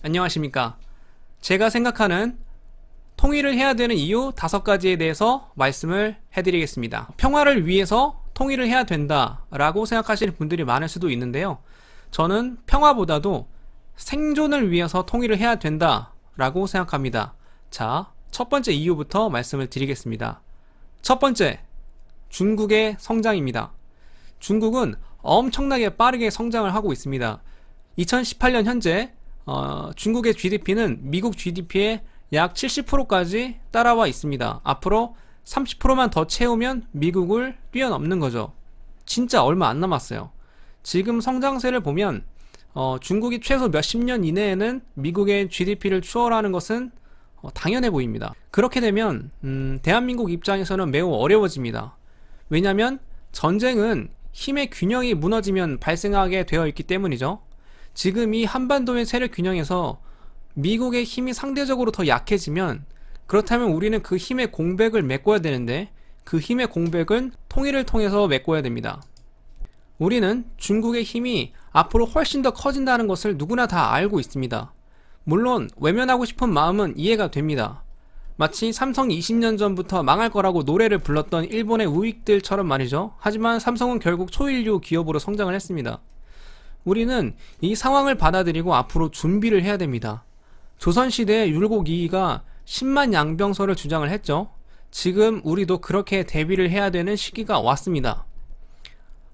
안녕하십니까. 제가 생각하는 통일을 해야 되는 이유 5가지에 대해서 말씀을 해드리겠습니다. 평화를 위해서 통일을 해야 된다 라고 생각하시는 분들이 많을 수도 있는데요. 저는 평화보다도 생존을 위해서 통일을 해야 된다 라고 생각합니다. 자, 첫 번째 이유부터 말씀을 드리겠습니다. 첫 번째, 중국의 성장입니다. 중국은 엄청나게 빠르게 성장을 하고 있습니다. 2018년 현재 중국의 GDP는 미국 GDP의 약 70%까지 따라와 있습니다. 앞으로 30%만 더 채우면 미국을 뛰어넘는 거죠. 진짜 얼마 안 남았어요. 지금 성장세를 보면 중국이 최소 몇십 년 이내에는 미국의 GDP를 추월하는 것은 당연해 보입니다. 그렇게 되면 대한민국 입장에서는 매우 어려워집니다. 왜냐하면 전쟁은 힘의 균형이 무너지면 발생하게 되어 있기 때문이죠. 지금 이 한반도의 세력 균형에서 미국의 힘이 상대적으로 더 약해지면, 그렇다면 우리는 그 힘의 공백을 메꿔야 되는데, 그 힘의 공백은 통일을 통해서 메꿔야 됩니다. 우리는 중국의 힘이 앞으로 훨씬 더 커진다는 것을 누구나 다 알고 있습니다. 물론 외면하고 싶은 마음은 이해가 됩니다. 마치 삼성이 20년 전부터 망할 거라고 노래를 불렀던 일본의 우익들처럼 말이죠. 하지만 삼성은 결국 초일류 기업으로 성장을 했습니다. 우리는 이 상황을 받아들이고 앞으로 준비를 해야 됩니다. 조선시대의 율곡 이이가 10만 양병설을 주장을 했죠. 지금 우리도 그렇게 대비를 해야 되는 시기가 왔습니다.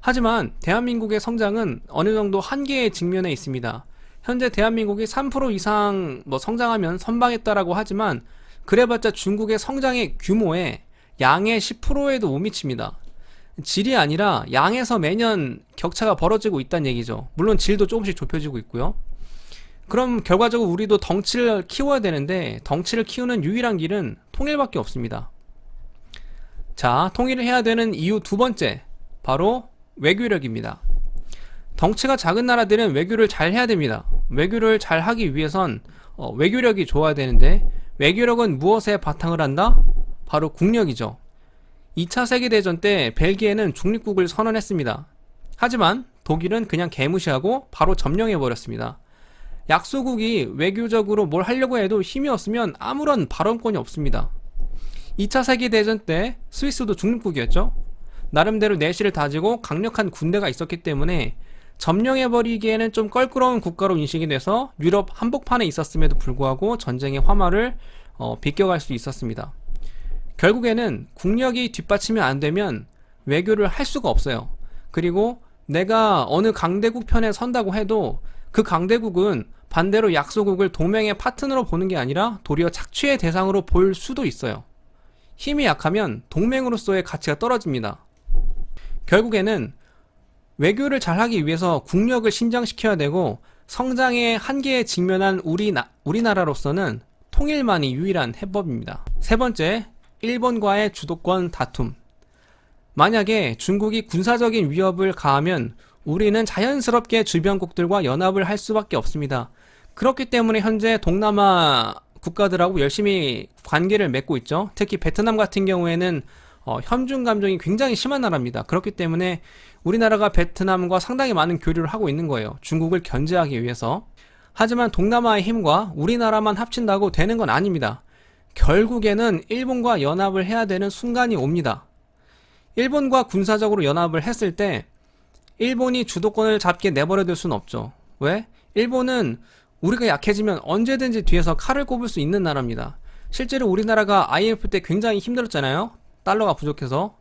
하지만 대한민국의 성장은 어느 정도 한계에 직면해 있습니다. 현재 대한민국이 3% 이상 성장하면 선방했다라고 하지만, 그래봤자 중국의 성장의 규모에 양의 10%에도 못 미칩니다. 질이 아니라 양에서 매년 격차가 벌어지고 있다는 얘기죠. 물론 질도 조금씩 좁혀지고 있고요. 그럼 결과적으로 우리도 덩치를 키워야 되는데, 덩치를 키우는 유일한 길은 통일밖에 없습니다. 자, 통일을 해야 되는 이유 두 번째, 바로 외교력입니다. 덩치가 작은 나라들은 외교를 잘 해야 됩니다. 외교를 잘 하기 위해선 외교력이 좋아야 되는데, 외교력은 무엇에 바탕을 한다? 바로 국력이죠. 2차 세계대전 때 벨기에는 중립국을 선언했습니다. 하지만 독일은 그냥 개무시하고 바로 점령해버렸습니다. 약소국이 외교적으로 뭘 하려고 해도 힘이 없으면 아무런 발언권이 없습니다. 2차 세계대전 때 스위스도 중립국이었죠. 나름대로 내실을 다지고 강력한 군대가 있었기 때문에 점령해버리기에는 좀 껄끄러운 국가로 인식이 돼서 유럽 한복판에 있었음에도 불구하고 전쟁의 화마를 비껴갈 수 있었습니다. 결국에는 국력이 뒷받침이 안 되면 외교를 할 수가 없어요. 그리고 내가 어느 강대국 편에 선다고 해도 그 강대국은 반대로 약소국을 동맹의 파트너로 보는 게 아니라 도리어 착취의 대상으로 볼 수도 있어요. 힘이 약하면 동맹으로서의 가치가 떨어집니다. 결국에는 외교를 잘하기 위해서 국력을 신장시켜야 되고, 성장의 한계에 직면한 우리나라로서는 통일만이 유일한 해법입니다. 세 번째, 일본과의 주도권 다툼. 만약에 중국이 군사적인 위협을 가하면 우리는 자연스럽게 주변국들과 연합을 할 수밖에 없습니다. 그렇기 때문에 현재 동남아 국가들하고 열심히 관계를 맺고 있죠. 특히 베트남 같은 경우에는 현중 감정이 굉장히 심한 나라입니다. 그렇기 때문에 우리나라가 베트남과 상당히 많은 교류를 하고 있는 거예요. 중국을 견제하기 위해서. 하지만 동남아의 힘과 우리나라만 합친다고 되는 건 아닙니다. 결국에는 일본과 연합을 해야 되는 순간이 옵니다. 일본과 군사적으로 연합을 했을 때 일본이 주도권을 잡게 내버려둘 수는 없죠. 왜? 일본은 우리가 약해지면 언제든지 뒤에서 칼을 꼽을 수 있는 나라입니다. 실제로 우리나라가 IMF 때 굉장히 힘들었잖아요. 달러가 부족해서.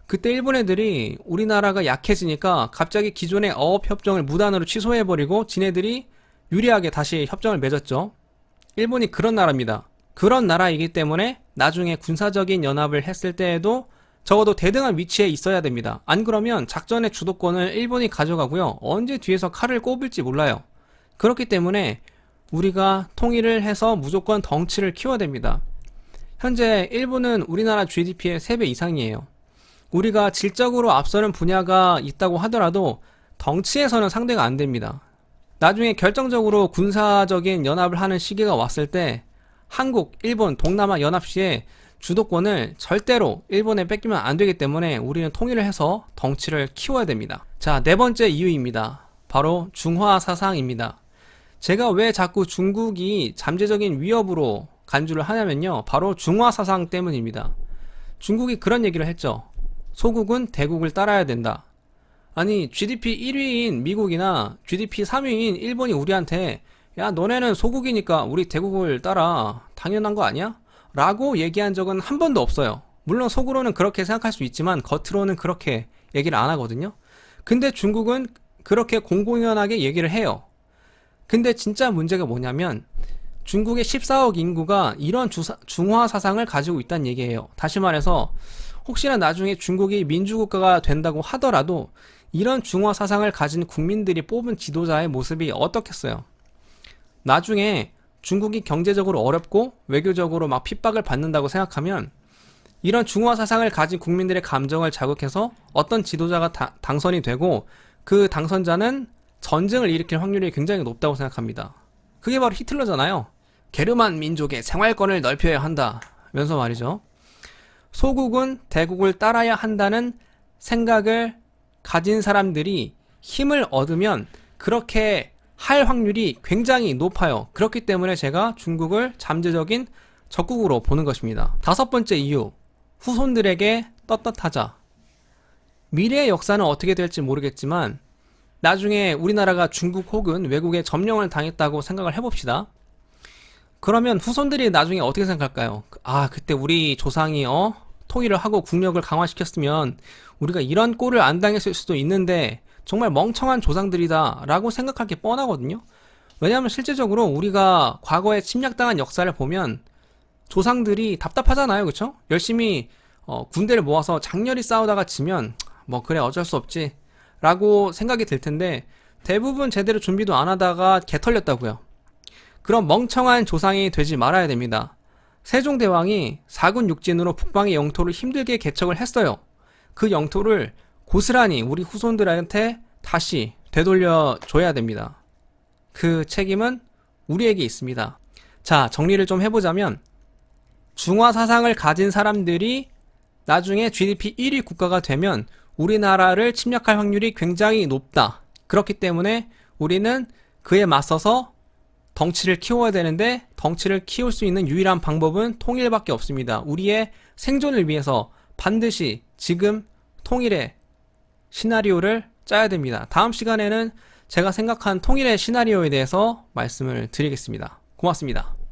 그때 일본 애들이 우리나라가 약해지니까 갑자기 기존의 어업협정을 무단으로 취소해버리고 지네들이 유리하게 다시 협정을 맺었죠. 일본이 그런 나라입니다. 그런 나라이기 때문에 나중에 군사적인 연합을 했을 때에도 적어도 대등한 위치에 있어야 됩니다. 안 그러면 작전의 주도권을 일본이 가져가고요. 언제 뒤에서 칼을 꼽을지 몰라요. 그렇기 때문에 우리가 통일을 해서 무조건 덩치를 키워야 됩니다. 현재 일본은 우리나라 GDP의 3배 이상이에요. 우리가 질적으로 앞서는 분야가 있다고 하더라도 덩치에서는 상대가 안 됩니다. 나중에 결정적으로 군사적인 연합을 하는 시기가 왔을 때 한국, 일본, 동남아 연합 시에 주도권을 절대로 일본에 뺏기면 안 되기 때문에 우리는 통일을 해서 덩치를 키워야 됩니다. 자, 네 번째 이유입니다. 바로 중화 사상입니다. 제가 왜 자꾸 중국이 잠재적인 위협으로 간주를 하냐면요. 바로 중화 사상 때문입니다. 중국이 그런 얘기를 했죠. 소국은 대국을 따라야 된다. 아니, GDP 1위인 미국이나 GDP 3위인 일본이 우리한테 야, 너네는 소국이니까 우리 대국을 따라. 당연한 거 아니야? 라고 얘기한 적은 한 번도 없어요. 물론 속으로는 그렇게 생각할 수 있지만 겉으로는 그렇게 얘기를 안 하거든요. 근데 중국은 그렇게 공공연하게 얘기를 해요. 근데 진짜 문제가 뭐냐면 중국의 14억 인구가 이런 중화 사상을 가지고 있다는 얘기예요. 다시 말해서 혹시나 나중에 중국이 민주국가가 된다고 하더라도 이런 중화 사상을 가진 국민들이 뽑은 지도자의 모습이 어떻겠어요? 나중에 중국이 경제적으로 어렵고 외교적으로 막 핍박을 받는다고 생각하면 이런 중화 사상을 가진 국민들의 감정을 자극해서 어떤 지도자가 당선이 되고 그 당선자는 전쟁을 일으킬 확률이 굉장히 높다고 생각합니다. 그게 바로 히틀러잖아요. 게르만 민족의 생활권을 넓혀야 한다 면서 말이죠. 소국은 대국을 따라야 한다는 생각을 가진 사람들이 힘을 얻으면 그렇게 할 확률이 굉장히 높아요. 그렇기 때문에 제가 중국을 잠재적인 적국으로 보는 것입니다. 다섯 번째 이유, 후손들에게 떳떳하자. 미래의 역사는 어떻게 될지 모르겠지만 나중에 우리나라가 중국 혹은 외국에 점령을 당했다고 생각을 해봅시다. 그러면 후손들이 나중에 어떻게 생각할까요? 아, 그때 우리 조상이 통일을 하고 국력을 강화시켰으면 우리가 이런 꼴을 안 당했을 수도 있는데 정말 멍청한 조상들이다 라고 생각할 게 뻔하거든요. 왜냐하면 실제적으로 우리가 과거에 침략당한 역사를 보면 조상들이 답답하잖아요. 그쵸? 열심히 군대를 모아서 장렬히 싸우다가 지면 뭐 그래 어쩔 수 없지 라고 생각이 들 텐데 대부분 제대로 준비도 안 하다가 개 털렸다고요. 그런 멍청한 조상이 되지 말아야 됩니다. 세종대왕이 4군 육진으로 북방의 영토를 힘들게 개척을 했어요. 그 영토를 고스란히 우리 후손들한테 다시 되돌려줘야 됩니다. 그 책임은 우리에게 있습니다. 자, 정리를 좀 해보자면 중화 사상을 가진 사람들이 나중에 GDP 1위 국가가 되면 우리나라를 침략할 확률이 굉장히 높다. 그렇기 때문에 우리는 그에 맞서서 덩치를 키워야 되는데 덩치를 키울 수 있는 유일한 방법은 통일밖에 없습니다. 우리의 생존을 위해서 반드시 지금 통일의 시나리오를 짜야 됩니다. 다음 시간에는 제가 생각한 통일의 시나리오에 대해서 말씀을 드리겠습니다. 고맙습니다.